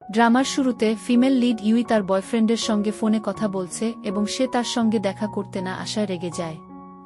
ড্রামার শুরুতে female lead UE তার বয়ফ্রেন্ডের সঙ্গে ফোনে কথা বলছে এবং সে তার সঙ্গে দেখা করতে না আসায় রেগে যায়।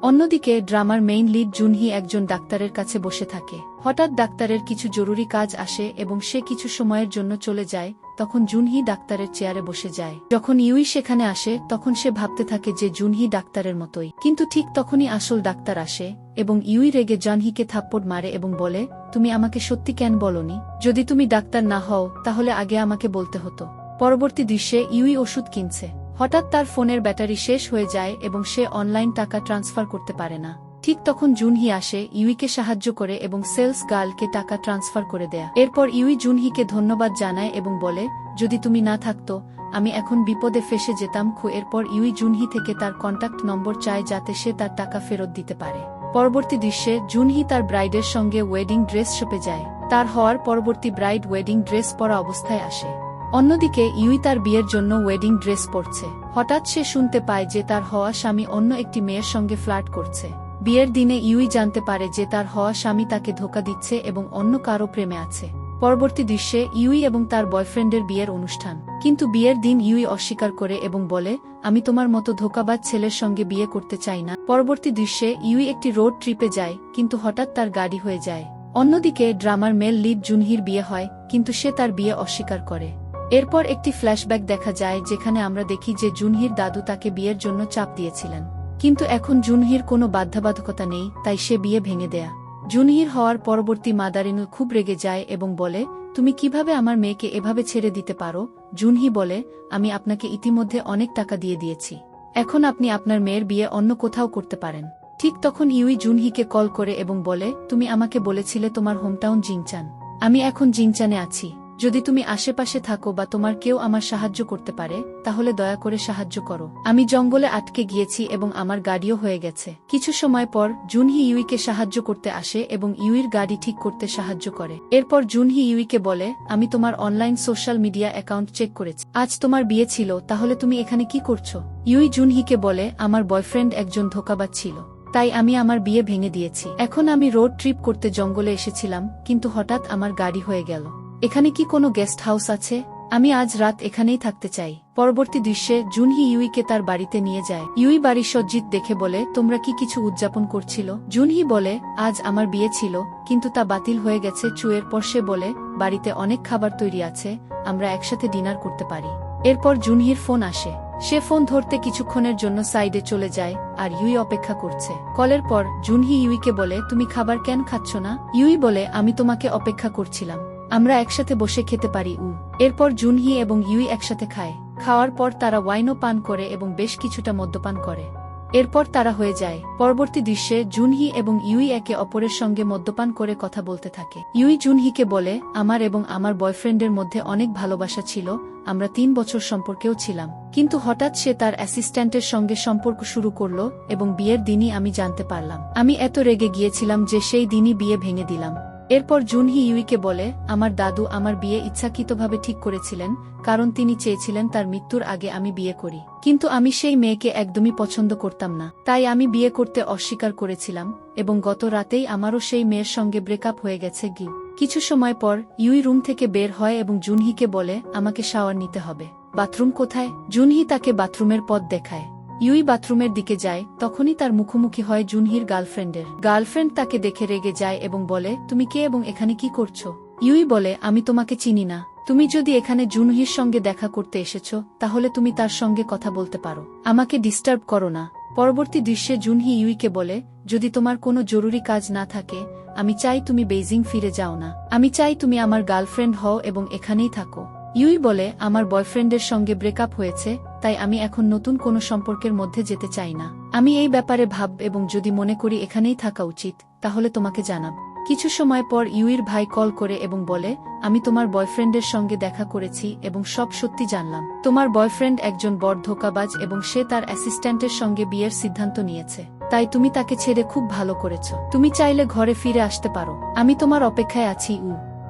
অন্যদিকে ড্রামার মেইন লিড জুনহি একজন ডাক্তারের কাছে বসে থাকে। হঠাৎ ডাক্তারের কিছু জরুরি কাজ আসে এবং সে কিছু সময়ের জন্য চলে যায়। তখন জুনহি ডাক্তারের চেয়ারে বসে যায়। যখন ইউই সেখানে আসে তখন সে ভাবতে থাকে যে জুনহি ডাক্তারের মতোই, কিন্তু ঠিক তখনই আসল ডাক্তার আসে এবং ইউই রেগে জুনহিকে থাপ্পড় মারে এবং বলে, তুমি আমাকে সত্যি কেন বলনি? যদি তুমি ডাক্তার না হও তাহলে আগে আমাকে বলতে হতো। পরবর্তী দৃশ্যে ইউই ওষুধ কিনছে। হঠাৎ তার ফোনের ব্যাটারি শেষ হয়ে যায় এবং সে অনলাইন টাকা ট্রান্সফার করতে পারে না। ঠিক তখন জুনহি আসে, ইউইকে সাহায্য করে এবং সেলস গার্লকে টাকা ট্রান্সফার করে দেয়। এরপর ইউই জুনহিকে ধন্যবাদ জানায় এবং বলে, যদি তুমি না থাকতো আমি এখন বিপদে ফেসে যেতাম। এরপর ইউই জুনহি থেকে তার কন্টাক্ট নম্বর চায় যাতে সে তার টাকা ফেরত দিতে পারে। পরবর্তী দৃশ্যে জুনহি তার ব্রাইডের সঙ্গে ওয়েডিং ড্রেস শপে যায়। তার হওয়ার পরবর্তী ব্রাইড ওয়েডিং ড্রেস পরা অবস্থায় আসে। অন্যদিকে ইউই তার বিয়ের জন্য ওয়েডিং ড্রেস পরছে। হঠাৎ সে শুনতে পায় যে তার হওয়া স্বামী অন্য একটি মেয়ের সঙ্গে ফ্লার্ট করছে। বিয়ের দিনে ইউই জানতে পারে যে তার হওয়া স্বামী তাকে ধোঁকা দিচ্ছে এবং অন্য কারো প্রেমে আছে। পরবর্তী দৃশ্যে ইউই এবং তার বয়ফ্রেন্ডের বিয়ের অনুষ্ঠান। কিন্তু বিয়ের দিন ইউই অস্বীকার করে এবং বলে, আমি তোমার মতো ধোঁকাবাজ ছেলের সঙ্গে বিয়ে করতে চাই না। পরবর্তী দৃশ্যে ইউই একটি রোড ট্রিপে যায়, কিন্তু হঠাৎ তার গাড়ি হয়ে যায়। অন্যদিকে ড্রামার মেল লিড জুনহির বিয়ে হয়, কিন্তু সে তার বিয়ে অস্বীকার করে। এরপর একটি ফ্ল্যাশব্যাক দেখা যায় যেখানে আমরা দেখি যে জুনহির দাদু তাকে বিয়ের জন্য চাপ দিয়েছিলেন, কিন্তু এখন জুনহির কোনো বাধ্যবাধকতা নেই, তাই সে বিয়ে ভেঙে দেয়া। জুনহির হওয়ার পরবর্তী মাদারিনু খুব রেগে যায় এবং বলে, তুমি কিভাবে আমার মেয়েকে এভাবে ছেড়ে দিতে পারো? জুনহি বলে, আমি আপনাকে ইতিমধ্যে অনেক টাকা দিয়ে দিয়েছি, এখন আপনি আপনার মেয়ের বিয়ে অন্য কোথাও করতে পারেন। ঠিক তখন ইউই জুনহিকে কল করে এবং বলে, তুমি আমাকে বলেছিলে তোমার হোমটাউন জিংচান, আমি এখন জিংচানে আছি। যদি তুমি আশেপাশে থাকো বা তোমার কেউ আমার সাহায্য করতে পারে তাহলে দয়া করে সাহায্য করো। আমি জঙ্গলে আটকে গিয়েছি এবং আমার গাড়িও হয়ে গেছে। কিছু সময় পর জুনহি ইউইকে সাহায্য করতে আসে এবং ইউইর গাড়ি ঠিক করতে সাহায্য করে। এরপর জুনহি ইউইকে বলে, আমি তোমার online social media account check করেছি, আজ তোমার বিয়ে ছিল, তাহলে তুমি এখানে কি করছো? ইউই জুনহিকে বলে, আমার বয়ফ্রেন্ড একজন ধোঁকাবাজ ছিল, তাই আমি আমার বিয়ে ভেঙে দিয়েছি। এখন আমি রোড ট্রিপ করতে জঙ্গলে এসেছিলাম, কিন্তু হঠাৎ আমার গাড়ি হয়ে গেল। এখানে কি কোনো গেস্ট হাউস আছে? আমি আজ রাত এখানেই থাকতে চাই। পরবর্তী দৃশ্যে জুনহি ইউইকে তার বাড়িতে নিয়ে যায়। ইউই বাড়ি সজ্জিত দেখে বলে, তোমরা কি কিছু উদযাপন করছিল? জুনহি বলে, আজ আমার বিয়ে ছিল, কিন্তু তা বাতিল হয়ে গেছে। এর পর সে বলে, বাড়িতে অনেক খাবার তৈরি আছে, আমরা একসাথে ডিনার করতে পারি। এরপর জুনহির ফোন আসে। সে ফোন ধরতে কিছুক্ষণের জন্য সাইডে চলে যায়, আর ইউই অপেক্ষা করছে। কলের পর জুনহি ইউইকে বলে, তুমি খাবার কেন খাচ্ছ না? ইউই বলে, আমি তোমাকে অপেক্ষা করছিলাম, আমরা একসাথে বসে খেতে পারি। এরপর জুনহি এবং ইউই একসাথে খায়। খাওয়ার পর তারা ওয়াইনও পান করে এবং বেশ কিছুটা মদ্যপান করে। এরপর তারা হয়ে যায়। পরবর্তী দৃশ্যে জুনহি এবং ইউই একে অপরের সঙ্গে মদ্যপান করে কথা বলতে থাকে। ইউই জুনহিকে বলে, আমার এবং আমার বয়ফ্রেন্ডের মধ্যে অনেক ভালোবাসা ছিল, আমরা 3 বছর সম্পর্কেও ছিলাম, কিন্তু হঠাৎ সে তার অ্যাসিস্ট্যান্টের সঙ্গে সম্পর্ক শুরু করলো এবং বিয়ের দিনই আমি জানতে পারলাম। আমি এত রেগে গিয়েছিলাম যে সেই দিনই বিয়ে ভেঙে দিলাম। এরপর জুনহি ইউইকে বলে, আমার দাদু আমার বিয়ে ইচ্ছাকৃতভাবে ঠিক করেছিলেন, কারণ তিনি চেয়েছিলেন তার মৃত্যুর আগে আমি বিয়ে করি, কিন্তু আমি সেই মেয়েকে একদমই পছন্দ করতাম না, তাই আমি বিয়ে করতে অস্বীকার করেছিলাম এবং গত রাতেই আমারও সেই মেয়ের সঙ্গে ব্রেকআপ হয়ে গেছে। কিছু সময় পর ইউই রুম থেকে বের হয় এবং জুনহিকে বলে, আমাকে শাওয়ার নিতে হবে। বাথরুম কোথায়? জুনহি তাকে বাথরুমের পথ দেখায়। ইউই বাথরুমের দিকে যায়, তখনই তার মুখোমুখি হয় জুনহির গার্লফ্রেন্ডের। গার্লফ্রেন্ড তাকে দেখে রেগে যায় এবং বলে, তুমি কে এবং এখানে কি করছো? ইউই বলে, আমি তোমাকে চিনি না, তুমি যদি এখানে জুনহির সঙ্গে দেখা করতে এসেছো তাহলে তুমি তার সঙ্গে কথা বলতে পারো, আমাকে ডিস্টার্ব করো না। পরবর্তী দৃশ্যে জুনহি ইউইকে বলে, যদি তোমার কোনো জরুরি কাজ না থাকে আমি চাই তুমি বেইজিং ফিরে যাও না, আমি চাই তুমি আমার গার্লফ্রেন্ড হও এবং এখানেই থাকো। ইউই বলে, আমার বয়ফ্রেন্ডের সঙ্গে ব্রেকআপ হয়েছে, তাই আমি এখন নতুন কোনো সম্পর্কের মধ্যে যেতে চাই না, আমি এই ব্যাপারে ভাব এবং যদি মনে করি এখানেই থাকা উচিত তাহলে তোমাকে জানাব। কিছু সময় পর ইউইর ভাই কল করে এবং বলে, আমি তোমার বয়ফ্রেন্ডের সঙ্গে দেখা করেছি এবং সব সত্যি জানলাম। তোমার বয়ফ্রেন্ড একজন বড় ধোঁকাবাজ এবং সে তার অ্যাসিস্ট্যান্টের সঙ্গে বিয়ের সিদ্ধান্ত নিয়েছে, তাই তুমি তাকে ছেড়ে খুব ভালো করেছো, তুমি চাইলে ঘরে ফিরে আসতে পারো, আমি তোমার অপেক্ষায় আছি।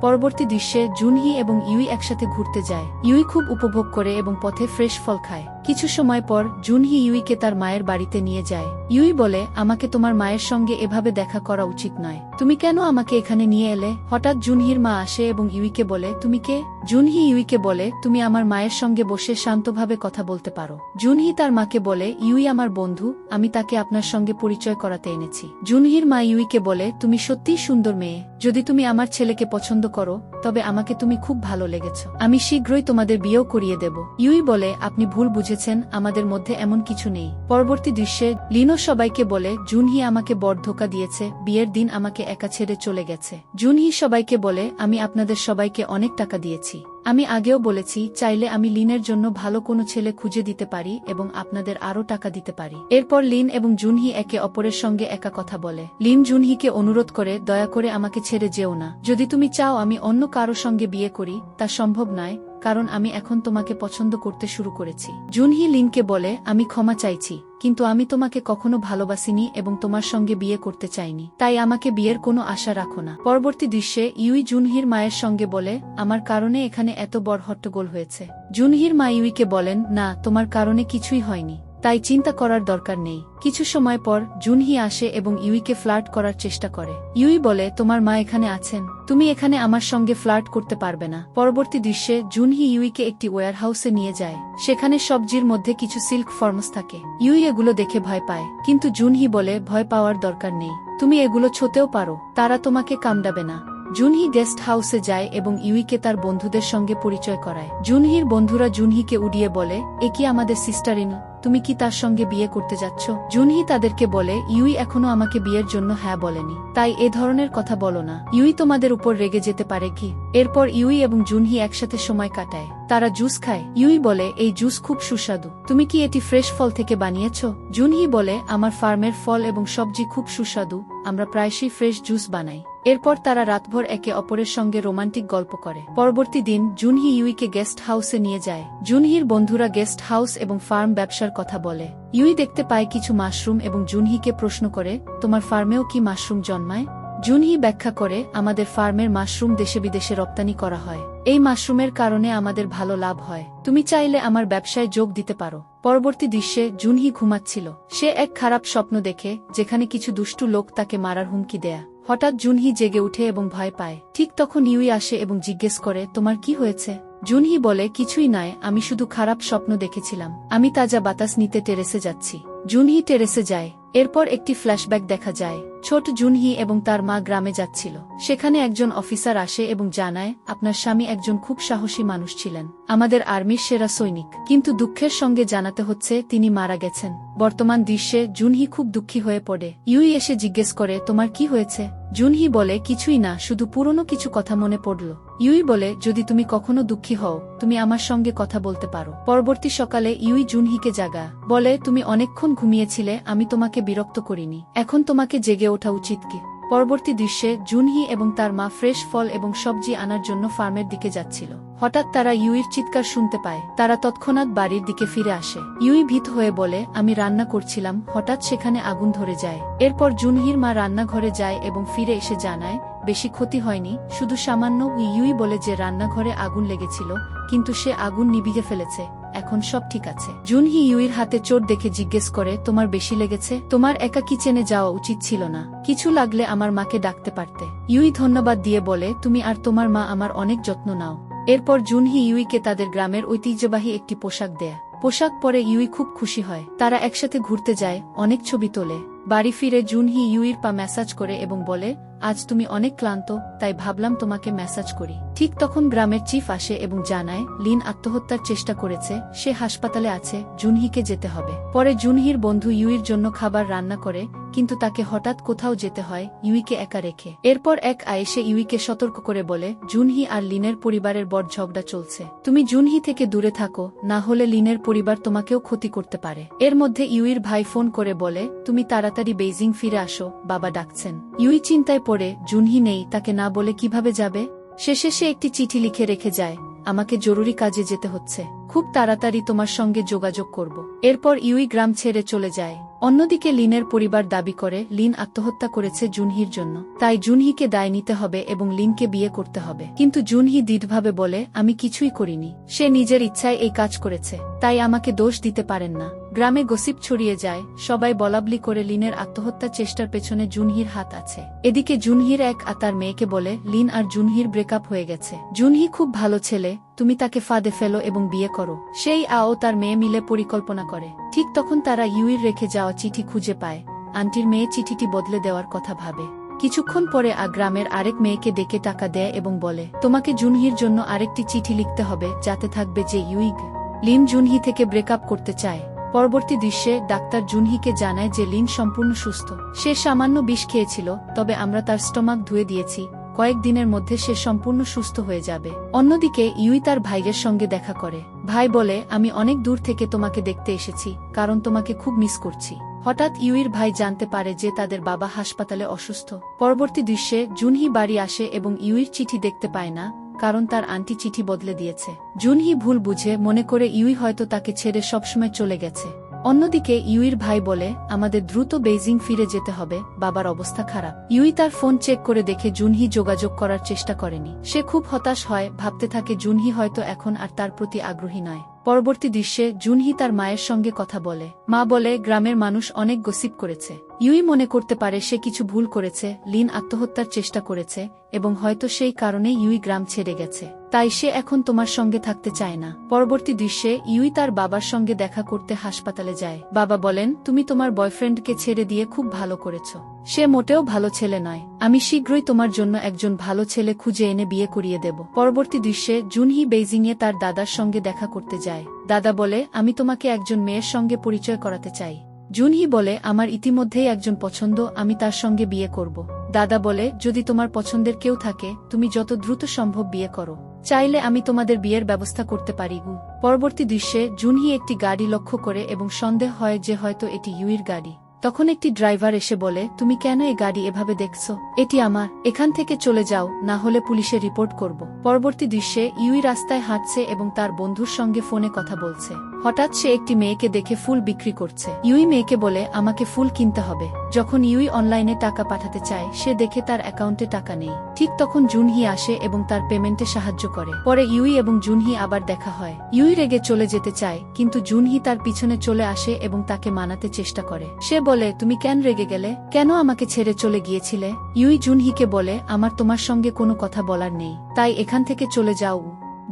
পরবর্তী দৃশ্যে জুনহি এবং ইউই একসাথে ঘুরতে যায়। ইউই খুব উপভোগ করে এবং পথে ফ্রেশ ফল খায়। কিছু সময় পর জুনহি ইউইকে তার মায়ের বাড়িতে নিয়ে যায়। ইউই বলে, আমাকে তোমার মায়ের সঙ্গে এভাবে দেখা করা উচিত নয়। তুমি কেন আমাকে এখানে নিয়ে এলে? হঠাৎ জুনহির মা আসে এবং ইউইকে বলে, তুমি কে? জুনহি ইউইকে বলে, তুমি আমার মায়ের সঙ্গে বসে শান্তভাবে কথা বলতে পারো। জুনহি তার মাকে বলে, ইউই আমার বন্ধু, আমি তাকে আপনার সঙ্গে পরিচয় করাতে এনেছি। জুনহির মা ইউইকে বলে, তুমি সত্যিই সুন্দর মেয়ে। যদি তুমি আমার ছেলেকে পছন্দ করো তবে আমাকে তুমি খুব ভালো লেগেছ। আমি শীঘ্রই তোমাদের বিয়েও করিয়ে দেব। ইউই বলে, আপনি ভুল বুঝেছেন, আমাদের মধ্যে এমন কিছু নেই। পরবর্তী দৃশ্যে লিনো সবাইকে বলে, জুনহি আমাকে বড় ধোঁকা দিয়েছে, বিয়ের দিন আমাকে একা ছেড়ে চলে গেছে। জুনহি সবাইকে বলে, আমি আপনাদের সবাইকে অনেক টাকা দিয়েছি। আমি আগেও বলেছি, চাইলে আমি লিনের জন্য ভালো কোনো ছেলে খুঁজে দিতে পারি এবং আপনাদের আরও টাকা দিতে পারি। এরপর লিন এবং জুনহি একে অপরের সঙ্গে একা কথা বলে। লিন জুনহিকে অনুরোধ করে, দয়া করে আমাকে ছেড়ে যেও না। যদি তুমি চাও আমি অন্য কারো সঙ্গে বিয়ে করি, তা সম্ভব নয়, কারণ আমি এখন তোমাকে পছন্দ করতে শুরু করেছি। জুনহি লিনকে বলে, আমি ক্ষমা চাইছি, কিন্তু আমি তোমাকে কখনো ভালোবাসিনি এবং তোমার সঙ্গে বিয়ে করতে চাইনি, তাই আমাকে বিয়ের কোনো আশা রাখো না। পরবর্তী দৃশ্যে ইউই জুনহির মায়ের সঙ্গে বলে, আমার কারণে এখানে এত বড় হট্টগোল হয়েছে। জুনহির মা ইউইকে বলেন, না, তোমার কারণে কিছুই হয়নি, তাই চিন্তা করার দরকার নেই। কিছু সময় পর জুনহি আসে এবং ইউইকে ফ্লার্ট করার চেষ্টা করে। ইউই বলে, তোমার মা এখানে আছেন, তুমি এখানে আমার সঙ্গে ফ্লার্ট করতে পারবে না। পরবর্তী দৃশ্যে জুনহি ইউইকে একটি ওয়্যারহাউসে নিয়ে যায়। সেখানে সবজির মধ্যে কিছু সিল্ক ফর্মস থাকে। ইউই এগুলো দেখে ভয় পায়, কিন্তু জুনহি বলে, ভয় পাওয়ার দরকার নেই, তুমি এগুলো ছোতেও পারো, তারা তোমাকে কামড়াবে না। জুনহি গেস্ট হাউসে যায় এবং ইউইকে তার বন্ধুদের সঙ্গে পরিচয় করায়। জুনহির বন্ধুরা জুনহিকে উড়িয়ে বলে, এ কি আমাদের সিস্টার ইন, তুমি কি তার সঙ্গে বিয়ে করতে যাচ্ছ? জুনহি তাদেরকে বলে, ইউই এখনো আমাকে বিয়ের জন্য হ্যাঁ বলেনি, তাই এ ধরনের কথা বলো না। ইউই তোমাদের উপর রেগে যেতে পারে কি? এরপর ইউই এবং জুনহি একসাথে সময় কাটায়। তারা জুস খায়। ইউই বলে, এই জুস খুব সুস্বাদু, তুমি কি এটি ফ্রেশ ফল থেকে বানিয়েছ? জুনহি বলে, আমার ফার্মের ফল এবং সবজি খুব সুস্বাদু, আমরা প্রায়শই ফ্রেশ জুস বানাই। এরপর তারা রাতভর একে অপরের সঙ্গে রোমান্টিক গল্প করে। পরবর্তী দিন জুনহি ইউইকে গেস্ট হাউসে নিয়ে যায়। জুনহির বন্ধুরা গেস্ট হাউস এবং ফার্ম ব্যবসার কথা বলে। ইউই দেখতে পায় কিছু মাশরুম এবং জুনহিকে প্রশ্ন করে, তোমার ফার্মেও কি মাশরুম জন্মায়? জুনহি ব্যাখ্যা করে, আমাদের ফার্মের মাশরুম দেশে বিদেশে রপ্তানি করা হয়, এই মাশরুমের কারণে আমাদের ভালো লাভ হয়, তুমি চাইলে আমার ব্যবসায় যোগ দিতে পারো। পরবর্তী দৃশ্যে জুনহি ঘুমাচ্ছিল। সে এক খারাপ স্বপ্ন দেখে, যেখানে কিছু দুষ্টু লোক তাকে মারার হুমকি দেয়া। হঠাৎ জুনহি জেগে উঠে এবং ভয় পায়। ঠিক তখন ইউই আসে এবং জিজ্ঞেস করে, তোমার কি হয়েছে? জুনহি বলে, কিছুই নয়, আমি শুধু খারাপ স্বপ্ন দেখেছিলাম, আমি তাজা বাতাস নিতে টেরেসে যাচ্ছি। জুনহি টেরেসে যায়। এরপর একটি ফ্ল্যাশব্যাক দেখা যায়। ছোট জুনহি এবং তার মা গ্রামে যাচ্ছিল। সেখানে একজন অফিসার আসে এবং জানায়, আপনার স্বামী একজন খুব সাহসী মানুষ ছিলেন, আমাদের আর্মির সেরা সৈনিক, কিন্তু দুঃখের সঙ্গে জানাতে হচ্ছে তিনি মারা গেছেন। বর্তমান দৃশ্যে জুনহি খুব দুঃখী হয়ে পড়ে। ইউই এসে জিজ্ঞেস করে, তোমার কি হয়েছে? জুনহি বলে, কিছুই না, শুধু পুরনো কিছু কথা মনে পড়ল। ইউই বলে, যদি তুমি কখনো দুঃখী হও, তুমি আমার সঙ্গে কথা বলতে পারো। পরবর্তী সকালে ইউই জুনহিকে জাগা বলে, তুমি অনেকক্ষণ ঘুমিয়েছিলে, আমি তোমাকে বিরক্ত করিনি, এখন তোমাকে জেগে ওঠা উচিত কি? পরবর্তী দৃশ্যে জুনহি এবং তার মা ফ্রেশ ফল এবং সবজি আনার জন্য ফার্মের দিকে যাচ্ছিল। হঠাৎ তারা ইউইর চিৎকার শুনতে পায়। তারা তৎক্ষণাৎ বাড়ির দিকে ফিরে আসে। ইউই ভীত হয়ে বলে, আমি রান্না করছিলাম, হঠাৎ সেখানে আগুন ধরে যায়। এরপর জুনহির মা রান্নাঘরে যায় এবং ফিরে এসে জানায়, বেশি ক্ষতি হয়নি, শুধু সামান্য। ইউই বলে যে রান্নাঘরে আগুন লেগেছিল, কিন্তু সে আগুন নিভিয়ে ফেলেছে, এখন সব ঠিক আছে। জুনহি ইউইর হাতে চোট দেখে জিজ্ঞেস করে, তোমার বেশি লেগেছে? তোমার একা কিচেনে যাওয়া উচিত ছিল না, কিছু লাগলে আমার মাকে ডাকতে পারতে। ইউই ধন্যবাদ দিয়ে বলে, তুমি আর তোমার মা আমার অনেক যত্ন নাও। এরপর জুনহি ইউইকে তাদের গ্রামের ঐতিহ্যবাহী একটি পোশাক দেয়। পোশাক পরে ইউই খুব খুশি হয়। তারা একসাথে ঘুরতে যায়, অনেক ছবি তোলে। বাড়ি ফিরে জুনহি ইউইর পা ম্যাসাজ করে এবং বলে, আজ তুমি অনেক ক্লান্ত, তাই ভাবলাম তোমাকে ম্যাসাজ করি। ঠিক তখন গ্রামের চিফ আসে এবং জানায়, লিন আত্মহত্যার চেষ্টা করেছে, সে হাসপাতালে আছে, জুনহিকে যেতে হবে। পরে জুনহির বন্ধু ইউইর জন্য খাবার রান্না করে, কিন্তু তাকে হঠাৎ কোথাও যেতে হয়, ইউইকে একা রেখে। এরপর এক আয়েশে ইউইকে সতর্ক করে বলে, জুনহি আর লিনের পরিবারের বড় ঝগড়া চলছে, তুমি জুনহি থেকে দূরে থাকো, না হলে লিনের পরিবার তোমাকেও ক্ষতি করতে পারে। এর মধ্যে ইউইর ভাই ফোন করে বলে, তুমি তাড়াতাড়ি বেইজিং ফিরে আসো, বাবা ডাকছেন। ইউই চিন্তায় পড়ে, জুনহি নেই, তাকে না বলে কিভাবে যাবে? শেষে সে একটি চিঠি লিখে রেখে যায়, আমাকে জরুরি কাজে যেতে হচ্ছে, খুব তাড়াতাড়ি তোমার সঙ্গে যোগাযোগ করব। এরপর ইউই গ্রাম ছেড়ে চলে যায়। অন্যদিকে লিনের পরিবার দাবি করে লিন আত্মহত্যা করেছে জুনহির জন্য, তাই জুনহিকে দায় নিতে হবে এবং লিনকে বিয়ে করতে হবে। কিন্তু জুনহি দৃঢ়ভাবে বলে, আমি কিছুই করিনি, সে নিজের ইচ্ছায় এই কাজ করেছে, তাই আমাকে দোষ দিতে পারেন না। গ্রামে গসিপ ছড়িয়ে যায়, সবাই বলাবলি করে লিনের আত্মহত্যার চেষ্টার পেছনে জুনহির হাত আছে। এদিকে জুনহির এক তার মেয়েকে বলে লিন আর জুনহির ব্রেকআপ হয়ে গেছে, জুনহি খুব ভালো ছেলে, তুমি তাকে ফাঁদে ফেলো এবং বিয়ে করো। সেই ও তার মেয়ে মিলে পরিকল্পনা করে। ঠিক তখন তারা ইউইর রেখে যাওয়া চিঠি খুঁজে পায়। আন্টির মেয়ে চিঠিটি বদলে দেওয়ার কথা ভাবে। কিছুক্ষণ পরে গ্রামের আরেক মেয়েকে ডেকে টাকা দেয় এবং বলে, তোমাকে জুনহির জন্য আরেকটি চিঠি লিখতে হবে, যাতে থাকবে যে ইউইগ লিন জুনহি থেকে ব্রেকআপ করতে চায়। পরবর্তী দৃশ্যে ডাক্তার জুনহিকে জানায় যে লিন সম্পূর্ণ সুস্থ, সে সামান্য বিষ খেয়েছিল, তবে আমরা তার স্টমাক ধুয়ে দিয়েছি, কয়েকদিনের মধ্যে সে সম্পূর্ণ সুস্থ হয়ে যাবে। অন্যদিকে ইউই তার ভাইয়ের সঙ্গে দেখা করে। ভাই বলে, আমি অনেক দূর থেকে তোমাকে দেখতে এসেছি, কারণ তোমাকে খুব মিস করছি। হঠাৎ ইউইর ভাই জানতে পারে যে তাদের বাবা হাসপাতালে অসুস্থ। পরবর্তী দৃশ্যে জুনহি বাড়ি আসে এবং ইউইর চিঠি দেখতে পায় না, কারণ তার আন্টি চিঠি বদলে দিয়েছে। জুনহি ভুল বুঝে মনে করে ইউই হয়তো তাকে ছেড়ে সবসময় চলে গেছে। অন্যদিকে ইউইর ভাই বলে, আমাদের দ্রুত বেইজিং ফিরে যেতে হবে, বাবার অবস্থা খারাপ। ইউই তার ফোন চেক করে দেখে জুনহি যোগাযোগ করার চেষ্টা করেনি। সে খুব হতাশ হয়, ভাবতে থাকে জুনহি হয়তো এখন আর তার প্রতি আগ্রহী নয়। পরবর্তী দৃশ্যে জুনহি তার মায়ের সঙ্গে কথা বলে। মা বলে, গ্রামের মানুষ অনেক গসিপ করেছে। ইউই মনে করতে পারে সে কিছু ভুল করেছে, লিন আত্মহত্যার চেষ্টা করেছে এবং হয়তো সেই কারণে ইউই গ্রাম ছেড়ে গেছে, তাই সে এখন তোমার সঙ্গে থাকতে চায় না। পরবর্তী দৃশ্যে ইউই তার বাবার সঙ্গে দেখা করতে হাসপাতালে যায়। বাবা বলেন, তুমি তোমার বয়ফ্রেন্ডকে ছেড়ে দিয়ে খুব ভালো করেছ, সে মোটেও ভালো ছেলে নয়, আমি শীঘ্রই তোমার জন্য একজন ভালো ছেলে খুঁজে এনে বিয়ে করিয়ে দেব। পরবর্তী দৃশ্যে জুনহি বেইজিংয়ে তার দাদার সঙ্গে দেখা করতে যায়। দাদা বলে, আমি তোমাকে একজন মেয়ের সঙ্গে পরিচয় করাতে চাই। জুনহি বলে, আমার ইতিমধ্যেই একজন পছন্দ, আমি তার সঙ্গে বিয়ে করব। দাদা বলে, যদি তোমার পছন্দের কেউ থাকে, তুমি যত দ্রুত সম্ভব বিয়ে করো, চাইলে আমি তোমাদের বিয়ের ব্যবস্থা করতে পারি। পরবর্তী দৃশ্যে জুনহি একটি গাড়ি লক্ষ্য করে এবং সন্দেহ হয় যে হয়তো এটি ইউইর গাড়ি। তখন একটি ড্রাইভার এসে বলে, তুমি কেন এই গাড়ি এভাবে দেখছো, এটি আমার, এখান থেকে চলে যাও, না হলে পুলিশে রিপোর্ট করব। পরবর্তী দৃশ্যে ইউই রাস্তায় হাঁটছে এবং তার বন্ধুর সঙ্গে ফোনে কথা বলছে। হঠাৎ সে একটি মেয়েকে দেখে ফুল বিক্রি করছে। ইউই মেয়েকে বলে, আমাকে ফুল কিনতে হবে। যখন ইউই অনলাইনে টাকা পাঠাতে চায়, সে দেখে তার অ্যাকাউন্টে টাকা নেই। ঠিক তখন জুনহি আসে এবং তার পেমেন্টে সাহায্য করে। পরে ইউই এবং জুনহি আবার দেখা হয়। ইউই রেগে চলে যেতে চায়, কিন্তু জুনহি তার পিছনে চলে আসে এবং তাকে মানাতে চেষ্টা করে। সে বলে, তুমি কেন রেগে গেলে, কেন আমাকে ছেড়ে চলে গিয়েছিলে? ইউই জুনহিকে বলে, আমার তোমার সঙ্গে কোনো কথা বলার নেই, তাই এখান থেকে চলে যাও।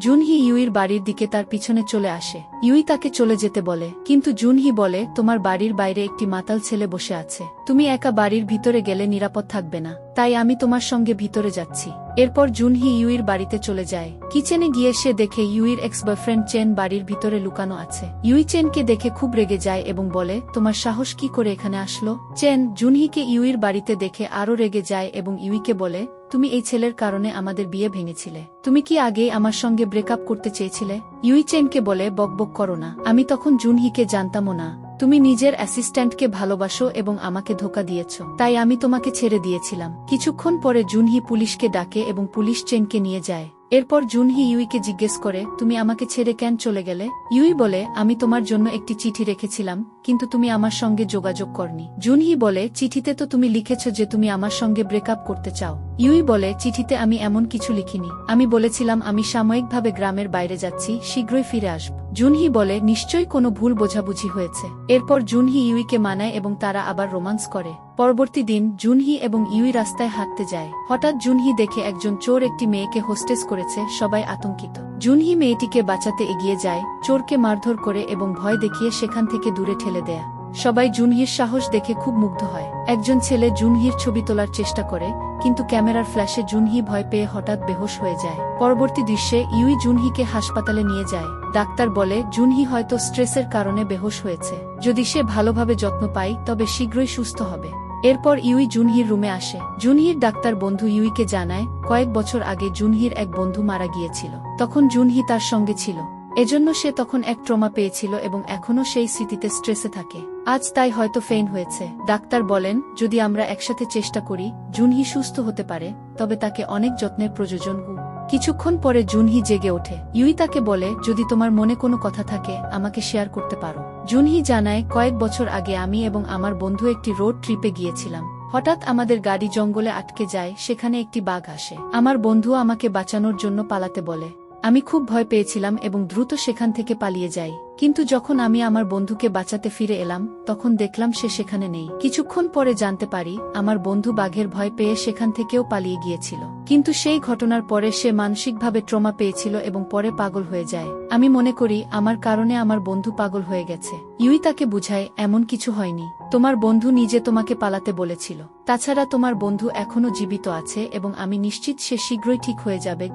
জুনহি ইউইর বাড়ির দিকে তার পিছনে চলে আসে। ইউই তাকে চলে যেতে বলে, কিন্তু জুনহি বলে, তোমার বাড়ির বাইরে একটি মাতাল ছেলে বসে আছে, তুমি একা বাড়ির ভিতরে গেলে নিরাপদ থাকবে না, তাই আমি তোমার সঙ্গে ভিতরে যাচ্ছি। এরপর জুনহি ইউইর বাড়িতে চলে যায়। কিচেনে গিয়ে সে দেখে ইউইর এক্স বয়ফ্রেন্ড চেন বাড়ির ভিতরে লুকানো আছে। ইউই চেনকে দেখে খুব রেগে যায় এবং বলে, তোমার সাহস কি করে এখানে আসলো? চেন জুনহিকে ইউইর বাড়িতে দেখে আরো রেগে যায় এবং ইউইকে বলে, তুমি এই ছেলের কারণে আমাদের বিয়ে ভেঙেছিলে, তুমি কি আগেই আমার সঙ্গে ব্রেকআপ করতে চেয়েছিলে? ইউই চেনকে বলে, বকবক করো না, আমি তখন জুনহিকে জানতামও না, তুমি নিজের অ্যাসিস্ট্যান্টকে ভালোবাসো এবং আমাকে ধোঁকা দিয়েছ, তাই আমি তোমাকে ছেড়ে দিয়েছিলাম। কিছুক্ষণ পরে জুনহি পুলিশকে ডাকে এবং পুলিশ চেনকে নিয়ে যায়। এরপর জুনহি ইউইকে জিজ্ঞেস করে, তুমি আমাকে ছেড়ে কেন চলে গেলে? ইউই বলে, আমি তোমার জন্য একটি চিঠি রেখেছিলাম, কিন্তু তুমি আমার সঙ্গে যোগাযোগ করনি। জুনহি বলে, চিঠিতে তো তুমি লিখেছ যে তুমি আমার সঙ্গে ব্রেকআপ করতে চাও। ইউই বলে, চিঠিতে আমি এমন কিছু লিখিনি, আমি বলেছিলাম আমি সাময়িকভাবে গ্রামের বাইরে যাচ্ছি, শীঘ্রই ফিরে আসব। জুনহি বলে, নিশ্চয়ই কোনো ভুল বোঝাবুঝি হয়েছে। এরপর জুনহি ইউইকে মানায় এবং তারা আবার রোমান্স করে। পরবর্তী দিন জুনহি এবং ইউই রাস্তায় হাঁটতে যায়। হঠাৎ জুনহি দেখে একজন চোর একটি মেয়েকে হোস্টেস করেছে, সবাই আতঙ্কিত। জুনহি মেয়েটিকে বাঁচাতে এগিয়ে যায়, চোরকে মারধর করে এবং ভয় দেখিয়ে সেখান থেকে দূরে ঠেলে দেয়। সবাই জুনহির সাহস দেখে খুব মুগ্ধ হয়। একজন ছেলে জুনহির ছবি তোলার চেষ্টা করে, কিন্তু ক্যামেরার ফ্ল্যাশে জুনহি ভয় পেয়ে হঠাৎ বেহোশ হয়ে যায়। পরবর্তী দৃশ্যে ইউই জুনহিকে হাসপাতালে নিয়ে যায়। ডাক্তার বলে, জুনহি হয়তো স্ট্রেসের কারণে বেহোশ হয়েছে, যদি সে ভালোভাবে যত্ন পায় তবে শীঘ্রই সুস্থ হবে। এরপর ইউই জুনহির রুমে আসে। জুনহির ডাক্তার বন্ধু ইউইকে জানায়, কয়েক বছর আগে জুনহির এক বন্ধু মারা গিয়েছিল, তখন জুনহি তার সঙ্গে ছিল, এজন্য সে তখন এক ট্রমা পেয়েছিল এবং এখনও সেই স্মৃতিতে স্ট্রেসে থাকে। আজ তাই হয়তো ফেইন হয়েছে। ডাক্তার বলেন, যদি আমরা একসাথে চেষ্টা করি জুনহি সুস্থ হতে পারে, তবে তাকে অনেক যত্নের প্রয়োজন। কিছুক্ষণ পরে জুনহি জেগে ওঠে। ইউই তাকে বলে, যদি তোমার মনে কোনো কথা থাকে আমাকে শেয়ার করতে পারো। জুনহি জানায়, কয়েক বছর আগে আমি এবং আমার বন্ধু একটি রোড ট্রিপে গিয়েছিলাম। হঠাৎ আমাদের গাড়ি জঙ্গলে আটকে যায়, সেখানে একটি বাঘ আসে। আমার বন্ধু আমাকে বাঁচানোর জন্য পালাতে বলে। আমি খুব ভয় পেয়েছিলাম এবং দ্রুত সেখান থেকে পালিয়ে যাই। কিন্তু যখন আমি আমার বন্ধুকে বাঁচাতে ফিরে এলাম তখন দেখলাম সে সেখানে নেই। কিছুক্ষণ পরে জানতে পারি আমার বন্ধু বাঘের ভয় পেয়ে সেখান থেকেও পালিয়ে গিয়েছিল। কিন্তু সেই ঘটনার পরে সে মানসিকভাবে ট্রমা পেয়েছিল এবং পরে পাগল হয়ে যায়। আমি মনে করি আমার কারণে আমার বন্ধু পাগল হয়ে গেছে। ইউই তাকে বুঝায়, এমন কিছু হয়নি, তোমার বন্ধু নিজে তোমাকে পালাতে বলেছিল। তাছাড়া তোমার বন্ধু এখনো জীবিত আছে এবং আমি নিশ্চিত সে শীঘ্রই ঠিক হয়ে যাবে।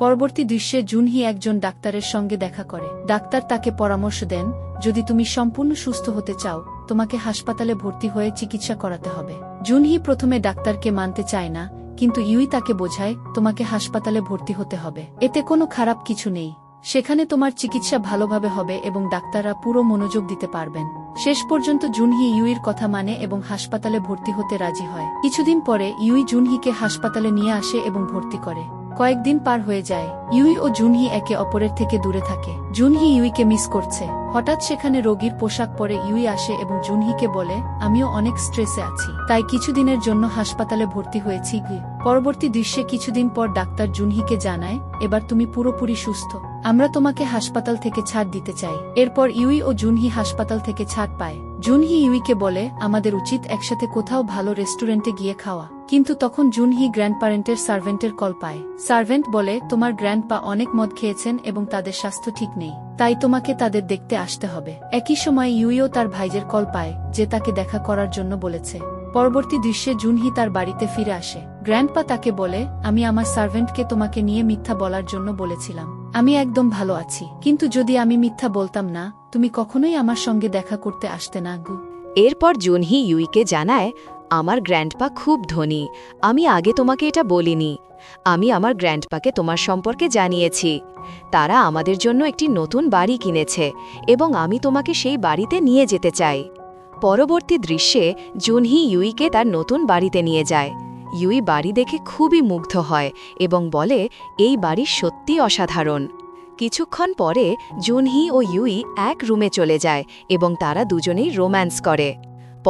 পরবর্তী দৃশ্যে জুনহি একজন ডাক্তারের সঙ্গে দেখা করে। ডাক্তার তাকে পরামর্শ দেন, যদি তুমি সম্পূর্ণ সুস্থ হতে চাও তোমাকে হাসপাতালে ভর্তি হয়ে চিকিৎসা করাতে হবে। জুনহি প্রথমে ডাক্তারকে মানতে চায় না, কিন্তু ইউই তাকে বোঝায়, তোমাকে হাসপাতালে ভর্তি হতে হবে, এতে কোনো খারাপ কিছু নেই। সেখানে তোমার চিকিৎসা ভালোভাবে হবে এবং ডাক্তাররা পুরো মনোযোগ দিতে পারবেন। শেষ পর্যন্ত জুনহি ইউইর কথা মানে এবং হাসপাতালে ভর্তি হতে রাজি হয়। কিছুদিন পরে ইউই জুনহিকে হাসপাতালে নিয়ে আসে এবং ভর্তি করে। কয়েকদিন পার হয়ে যায়। ইউই ও জুনহি একে অপরের থেকে দূরে থাকে। জুনহি ইউইকে মিস করছে। হঠাৎ সেখানে রোগীর পোশাক পরে ইউই আসে এবং জুনহিকে বলে, আমিও অনেক স্ট্রেসে আছি, তাই কিছুদিনের জন্য হাসপাতালে ভর্তি হয়েছি। পরবর্তী দৃশ্যে কিছুদিন পর ডাক্তার জুনহিকে জানায়, এবার তুমি পুরোপুরি সুস্থ, আমরা তোমাকে হাসপাতাল থেকে ছাড় দিতে চাই। এরপর ইউই ও জুনহি হাসপাতাল থেকে ছাড় পায়। জুনহি ইউইকে বলে, আমাদের উচিত একসাথে কোথাও ভালো রেস্টুরেন্টে গিয়ে খাওয়া। কিন্তু তখন জুনহি গ্র্যান্ডপ্যারেন্টের সার্ভেন্টের কল পায়। সার্ভেন্ট বলে, তোমার গ্র্যান্ডপা অনেক মদ খেয়েছেন এবং তাদের স্বাস্থ্য ঠিক নেই, তাই তোমাকে তাদের দেখতে আসতে হবে। একই সময় ইউইও তার ভাইজের কল পায়, যে তাকে দেখা করার জন্য বলেছে। পরবর্তী দৃশ্যে জুনহি তার বাড়িতে ফিরে আসে। গ্র্যান্ডপা তাকে বলে, আমি আমার সার্ভেন্টকে তোমাকে নিয়ে মিথ্যা বলার জন্য বলেছিলাম, আমি একদম ভালো আছি, কিন্তু যদি আমি মিথ্যা বলতাম না তুমি কখনোই আমার সঙ্গে দেখা করতে আসতে না। এরপর জুনহি ইউইকে জানায়, আমার গ্র্যান্ডপা খুব ধনী, আমি আগে তোমাকে এটা বলিনি। আমি আমার গ্র্যান্ডপাকে তোমার সম্পর্কে জানিয়েছি। তারা আমাদের জন্য একটি নতুন বাড়ি কিনেছে এবং আমি তোমাকে সেই বাড়িতে নিয়ে যেতে চাই। পরবর্তী দৃশ্যে জুনহি ইউইকে তার নতুন বাড়িতে নিয়ে যায়। ইউই বাড়ি দেখে খুবই মুগ্ধ হয় এবং বলে, এই বাড়ি সত্যি অসাধারণ। কিছুক্ষণ পরে জুনহি ও ইউই এক রুমে চলে যায় এবং তারা দুজনেই রোম্যান্স করে।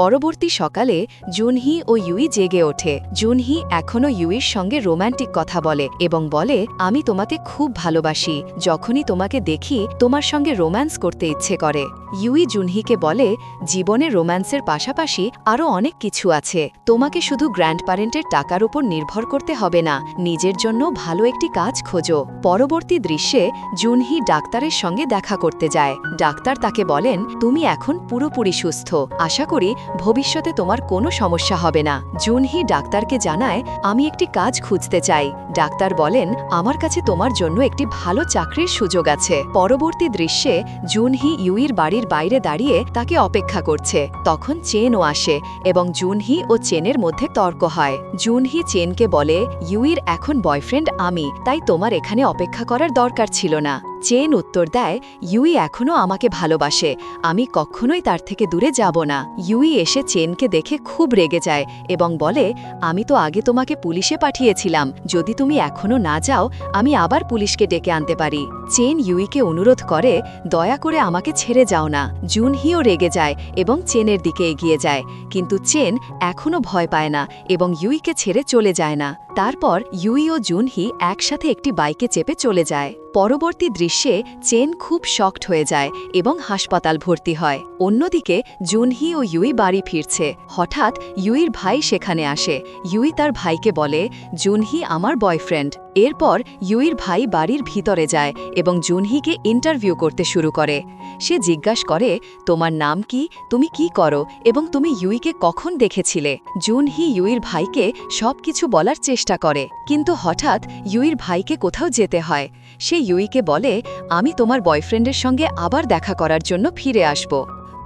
পরবর্তী সকালে জুনহি ও ইউই জেগে ওঠে। জুনহি এখনও ইউইর সঙ্গে রোম্যান্টিক কথা বলে এবং বলে, আমি তোমাকে খুব ভালোবাসি, যখনই তোমাকে দেখি তোমার সঙ্গে রোম্যান্স করতে ইচ্ছে করে। ইউই জুনহিকে বলে, জীবনে রোম্যান্সের পাশাপাশি আরও অনেক কিছু আছে, তোমাকে শুধু গ্র্যান্ডপ্যারেন্টের টাকার উপর নির্ভর করতে হবে না, নিজের জন্য ভালো একটি কাজ খোঁজো। পরবর্তী দৃশ্যে জুনহি ডাক্তারের সঙ্গে দেখা করতে যায়। ডাক্তার তাকে বলেন, তুমি এখন পুরোপুরি সুস্থ, আশা করি ভবিষ্যতে তোমার কোনো সমস্যা হবে না। জুনহি ডাক্তারকে জানায়, আমি একটি কাজ খুঁজতে চাই। ডাক্তার বলেন, আমার কাছে তোমার জন্য একটি ভালো চাকরির সুযোগ আছে। পরবর্তী দৃশ্যে জুনহি ইউইর বাড়ির বাইরে দাঁড়িয়ে তাকে অপেক্ষা করছে। তখন চেনও আসে এবং জুনহি ও চেনের মধ্যে তর্ক হয়। জুনহি চেনকে বলে, ইউইর এখন বয়ফ্রেন্ড আমি, তাই তোমার এখানে অপেক্ষা করার দরকার ছিল না। চেন উত্তর দেয়, ইউই এখনও আমাকে ভালোবাসে, আমি কখনোই তার থেকে দূরে যাব না। ইউই এসে চেনকে দেখে খুব রেগে যায় এবং বলে, আমি তো আগে তোমাকে পুলিশে পাঠিয়েছিলাম, যদি তুমি এখনও না যাও আমি আবার পুলিশকে ডেকে আনতে পারি। চেন ইউইকে অনুরোধ করে, দয়া করে আমাকে ছেড়ে যাও না। জুনহিও রেগে যায় এবং চেনের দিকে এগিয়ে যায়, কিন্তু চেন এখনও ভয় পায় না এবং ইউইকে ছেড়ে চলে যায় না। তারপর ইউই ও জুনহি একসাথে একটি বাইকে চেপে চলে যায়। পরবর্তী দৃশ্যে চেন খুব শকড হয়ে যায় এবং হাসপাতাল ভর্তি হয়। অন্যদিকে জুনহি ও ইউই বাড়ি ফিরছে। হঠাৎ ইউইর ভাই সেখানে আসে। ইউই তার ভাইকে বলে, জুনহি আমার বয়ফ্রেন্ড। এরপর ইউইর ভাই বাড়ির ভিতরে যায় এবং জুনহিকে ইন্টারভিউ করতে শুরু করে। সে জিজ্ঞাসা করে, তোমার নাম কি, তুমি কি করো এবং তুমি ইউইকে কখন দেখেছিলে? জুনহি ইউইর ভাইকে সবকিছু বলার চেষ্টা করে, কিন্তু হঠাৎ ইউইর ভাইকে কোথাও যেতে হয়। সে ইউইকে বলে, আমি তোমার বয়ফ্রেন্ডের সঙ্গে আবার দেখা করার জন্য ফিরে আসব।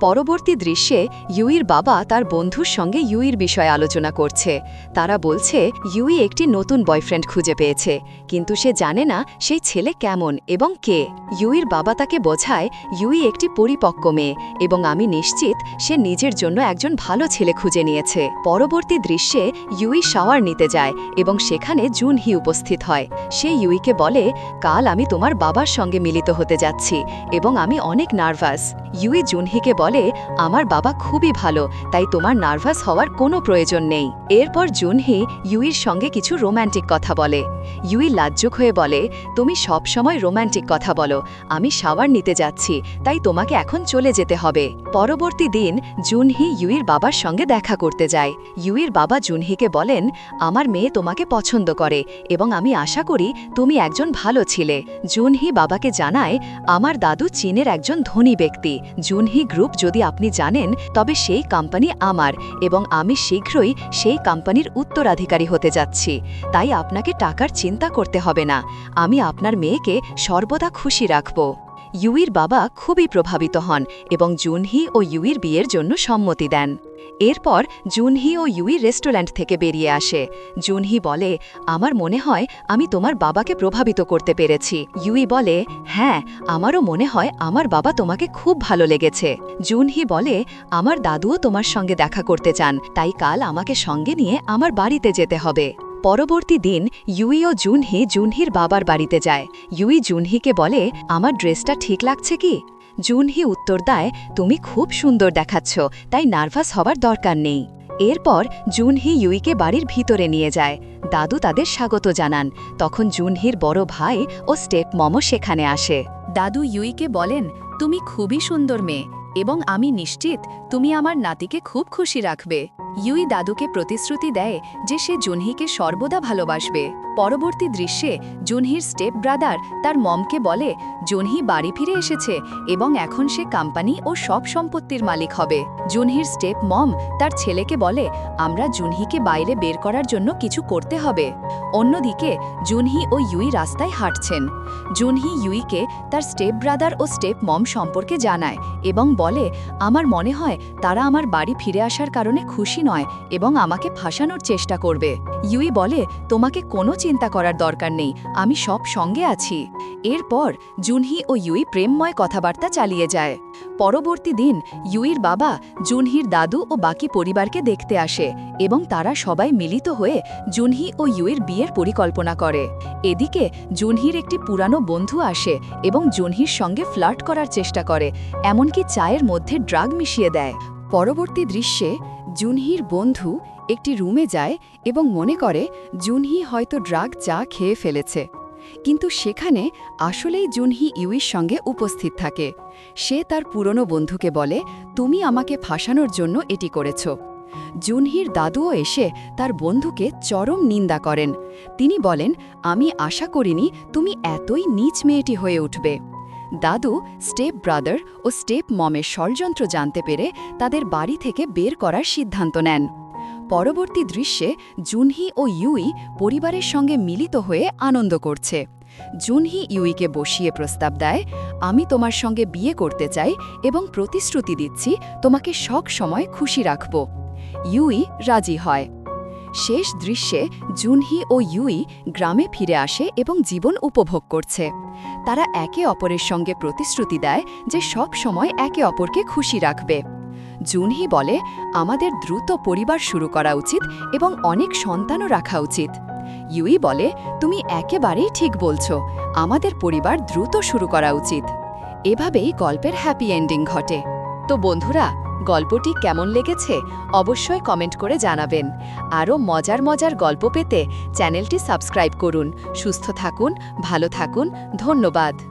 পরবর্তী দৃশ্যে ইউইর বাবা তার বন্ধুর সঙ্গে ইউইর বিষয়ে আলোচনা করছে। তারা বলছে ইউই একটি নতুন বয়ফ্রেন্ড খুঁজে পেয়েছে, কিন্তু সে জানে না সেই ছেলে কেমন এবং কে। ইউইর বাবা তাকে বোঝায় ইউই একটি পরিপক্ক মেয়ে এবং আমি নিশ্চিত সে নিজের জন্য একজন ভালো ছেলে খুঁজে নিয়েছে। পরবর্তী দৃশ্যে ইউই শাওয়ার নিতে যায় এবং সেখানে জুনহি উপস্থিত হয়। সে ইউইকে বলে, কাল আমি তোমার বাবার সঙ্গে মিলিত হতে যাচ্ছি এবং আমি অনেক নার্ভাস। ইউই জুনহিকে বলে, আমার বাবা খুবই ভালো, তাই তোমার নার্ভাস হওয়ার কোনো প্রয়োজন নেই। এরপর জুনহি ইউইর সঙ্গে কিছু রোম্যান্টিক কথা বলে। ইউই লাজ্জুক হয়ে বলে, তুমি সব সময় রোম্যান্টিক কথা বলো, আমি শাওয়ার নিতে যাচ্ছি, তাই তোমাকে এখন চলে যেতে হবে। পরবর্তী দিন জুনহি ইউইর বাবার সঙ্গে দেখা করতে যায়। ইউইর বাবা জুনহিকে বলেন, আমার মেয়ে তোমাকে পছন্দ করে এবং আমি আশা করি তুমি একজন ভালো ছিলে। জুনহি বাবাকে জানায়, আমার দাদু চীনের একজন ধনী ব্যক্তি। জুনহি গ্রুপ যদি আপনি জানেন তবে সেই কোম্পানি আমার এবং আমি শীঘ্রই সেই কোম্পানির উত্তরাধিকারী হতে যাচ্ছি, তাই আপনাকে টাকার চিন্তা করতে হবে না। আমি আপনার মেয়েকে সর্বদা খুশি রাখব। ইউইর বাবা খুবই প্রভাবিত হন এবং জুনহি ও ইউইর বিয়ের জন্য সম্মতি দেন। এরপর জুনহি ও ইউই রেস্টুরেন্ট থেকে বেরিয়ে আসে। জুনহি বলে, আমার মনে হয় আমি তোমার বাবাকে প্রভাবিত করতে পেরেছি। ইউই বলে, হ্যাঁ, আমারও মনে হয় আমার বাবা তোমাকে খুব ভালো লেগেছে। জুনহি বলে, আমার দাদুও তোমার সঙ্গে দেখা করতে চান, তাই কাল আমাকে সঙ্গে নিয়ে আমার বাড়িতে যেতে হবে। পরবর্তী দিন ইউই ও জুনহি জুনহির বাবার বাড়িতে যায়। ইউই জুনহিকে বলে, আমার ড্রেসটা ঠিক লাগছে কি? জুনহি উত্তর দেয়, তুমি খুব সুন্দর দেখাচ্ছ, তাই নার্ভাস হবার দরকার নেই। এরপর জুনহি ইউইকে বাড়ির ভিতরে নিয়ে যায়। দাদু তাদের স্বাগত জানান। তখন জুনহির বড় ভাই ও স্টেপ মমও সেখানে আসে। দাদু ইউইকে বলেন, তুমি খুবই সুন্দর মেয়ে এবং আমি নিশ্চিত তুমি আমার নাতিকে খুব খুশি রাখবে। ইউই দাদুকে প্রতিশ্রুতি দেয় যে সে জুনহিকে সর্বদা ভালোবাসবে। পরবর্তী দৃশ্যে জুনহির স্টেপ ব্রাদার তার মমকে বলে, জুনহি বাড়ি ফিরে এসেছে এবং এখন সে কোম্পানি ও সব সম্পত্তির মালিক হবে। জুনহির স্টেপ মম তার ছেলেকে বলে, আমরা জুনহিকে বাইরে বের করার জন্য কিছু করতে হবে। অন্যদিকে জুনহি ও ইউই রাস্তায় হাঁটছেন। জুনহি ইউইকে তার স্টেপ ব্রাদার ও স্টেপ মম সম্পর্কে জানায় এবং বলে, আমার মনে হয় তারা আমার বাড়ি ফিরে আসার কারণে খুশি নয় এবং আমাকে ফাঁসানোর চেষ্টা করবে। ইউই বলে, তোমাকে কোনো চিন্তা করার দরকার নেই, আমি সব সঙ্গে আছি। এরপর জুনহি ও ইউই প্রেমময় কথাবার্তা চালিয়ে যায়। পরবর্তী দিন ইউইর বাবা জুনহির দাদু ও বাকি পরিবারকে দেখতে আসে এবং তারা সবাই মিলিত হয়ে জুনহি ও ইউইর বিয়ের পরিকল্পনা করে। এদিকে জুনহির একটি পুরানো বন্ধু আসে এবং জুনহির সঙ্গে ফ্লার্ট করার চেষ্টা করে, এমনকি চায়ের মধ্যে ড্রাগ মিশিয়ে দেয়। পরবর্তী দৃশ্যে জুনহির বন্ধু একটি রুমে যায় এবং মনে করে জুনহি হয়তো ড্রাগ চা খেয়ে ফেলেছে, কিন্তু সেখানে আসলেই জুনহি ইউইর সঙ্গে উপস্থিত থাকে। সে তার পুরনো বন্ধুকে বলে, তুমি আমাকে ফাঁসানোর জন্য এটি করেছ। জুনহির দাদুও এসে তার বন্ধুকে চরম নিন্দা করেন। তিনি বলেন, আমি আশা করিনি তুমি এতই নীচ মেয়েটি হয়ে উঠবে। দাদু স্টেপ ব্রাদার ও স্টেপ মমের ষড়যন্ত্র জানতে পেরে তাদের বাড়ি থেকে বের করার সিদ্ধান্ত নেন। পরবর্তী দৃশ্যে জুনহি ও ইউই পরিবারের সঙ্গে মিলিত হয়ে আনন্দ করছে। জুনহি ইউইকে বসিয়ে প্রস্তাব দেয়, আমি তোমার সঙ্গে বিয়ে করতে চাই এবং প্রতিশ্রুতি দিচ্ছি তোমাকে সব সময় খুশি রাখব। ইউই রাজি হয়। শেষ দৃশ্যে জুনহি ও ইউই গ্রামে ফিরে আসে এবং জীবন উপভোগ করছে। তারা একে অপরের সঙ্গে প্রতিশ্রুতি দেয় যে সব সময় একে অপরকে খুশি রাখবে। জুনহি বলে, আমাদের দ্রুত পরিবার শুরু করা উচিত এবং অনেক সন্তানও রাখা উচিত। ইউই বলে, তুমি একেবারেই ঠিক বলছো, আমাদের পরিবার দ্রুত শুরু করা উচিত। এভাবেই গল্পের হ্যাপি এন্ডিং ঘটে। তো বন্ধুরা, গল্পটি কেমন লেগেছে অবশ্যই কমেন্ট করে জানাবেন। আরও মজার মজার গল্প পেতে চ্যানেলটি সাবস্ক্রাইব করুন। সুস্থ থাকুন, ভালো থাকুন, ধন্যবাদ।